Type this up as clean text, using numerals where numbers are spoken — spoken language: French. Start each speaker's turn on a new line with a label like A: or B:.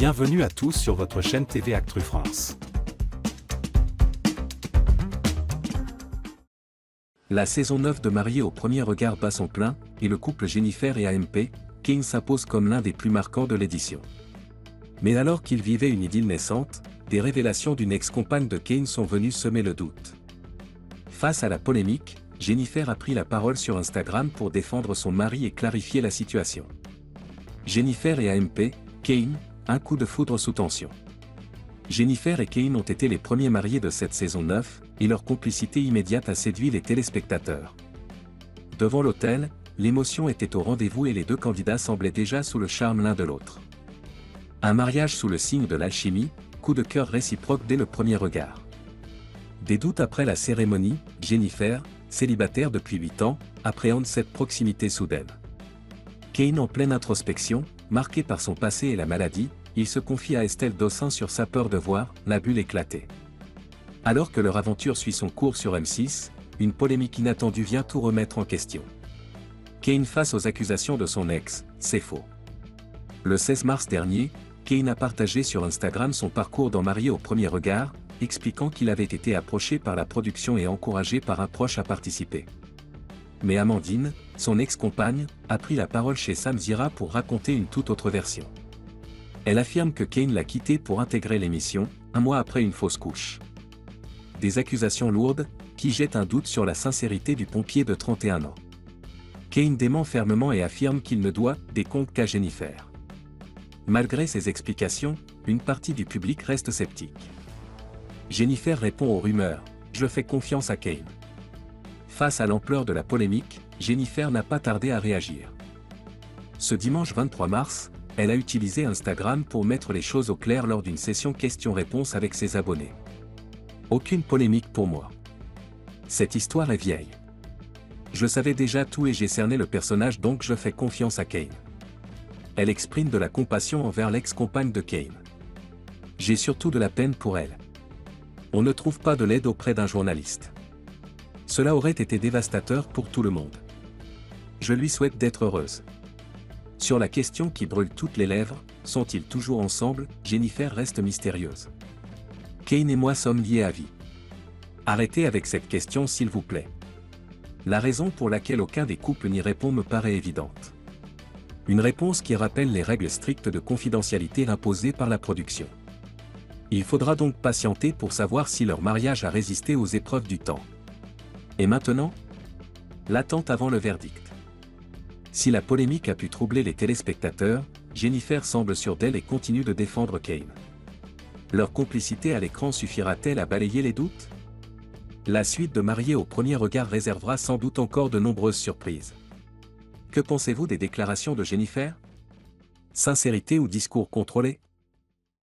A: Bienvenue à tous sur votre chaîne TV Actu France.
B: La saison 9 de Mariés au premier regard bat son plein, et le couple Jennifer et AMP, Kane s'impose comme l'un des plus marquants de l'édition. Mais alors qu'ils vivaient une idylle naissante, des révélations d'une ex-compagne de Kane sont venues semer le doute. Face à la polémique, Jennifer a pris la parole sur Instagram pour défendre son mari et clarifier la situation. Jennifer et AMP, Kane, un coup de foudre sous tension. Jennifer et Kane ont été les premiers mariés de cette saison 9, et leur complicité immédiate a séduit les téléspectateurs. Devant l'hôtel, l'émotion était au rendez-vous et les deux candidats semblaient déjà sous le charme l'un de l'autre. Un mariage sous le signe de l'alchimie, coup de cœur réciproque dès le premier regard. Des doutes après la cérémonie, Jennifer, célibataire depuis 8 ans, appréhende cette proximité soudaine. Kane en pleine introspection, marqué par son passé et la maladie, il se confie à Estelle Dossin sur sa peur de voir la bulle éclater. Alors que leur aventure suit son cours sur M6, une polémique inattendue vient tout remettre en question. Kane face aux accusations de son ex, c'est faux. Le 16 mars dernier, Kane a partagé sur Instagram son parcours dans Mariés au premier regard, expliquant qu'il avait été approché par la production et encouragé par un proche à participer. Mais Amandine, son ex-compagne, a pris la parole chez Sam Zira pour raconter une toute autre version. Elle affirme que Kane l'a quitté pour intégrer l'émission, un mois après une fausse couche. Des accusations lourdes, qui jettent un doute sur la sincérité du pompier de 31 ans. Kane dément fermement et affirme qu'il ne doit des comptes qu'à Jennifer. Malgré ces explications, une partie du public reste sceptique. Jennifer répond aux rumeurs, « Je fais confiance à Kane ». Face à l'ampleur de la polémique, Jennifer n'a pas tardé à réagir. Ce dimanche 23 mars, elle a utilisé Instagram pour mettre les choses au clair lors d'une session questions-réponses avec ses abonnés. Aucune polémique pour moi. Cette histoire est vieille. Je savais déjà tout et j'ai cerné le personnage donc je fais confiance à Kane. Elle exprime de la compassion envers l'ex-compagne de Kane. J'ai surtout de la peine pour elle. On ne trouve pas de l'aide auprès d'un journaliste. Cela aurait été dévastateur pour tout le monde. Je lui souhaite d'être heureuse. Sur la question qui brûle toutes les lèvres, sont-ils toujours ensemble, Jennifer reste mystérieuse. Kane et moi sommes liés à vie. Arrêtez avec cette question s'il vous plaît. La raison pour laquelle aucun des couples n'y répond me paraît évidente. Une réponse qui rappelle les règles strictes de confidentialité imposées par la production. Il faudra donc patienter pour savoir si leur mariage a résisté aux épreuves du temps. Et maintenant? L'attente avant le verdict. Si la polémique a pu troubler les téléspectateurs, Jennifer semble sûre d'elle et continue de défendre Kane. Leur complicité à l'écran suffira-t-elle à balayer les doutes? La suite de Mariés au premier regard réservera sans doute encore de nombreuses surprises. Que pensez-vous des déclarations de Jennifer? Sincérité ou discours contrôlé?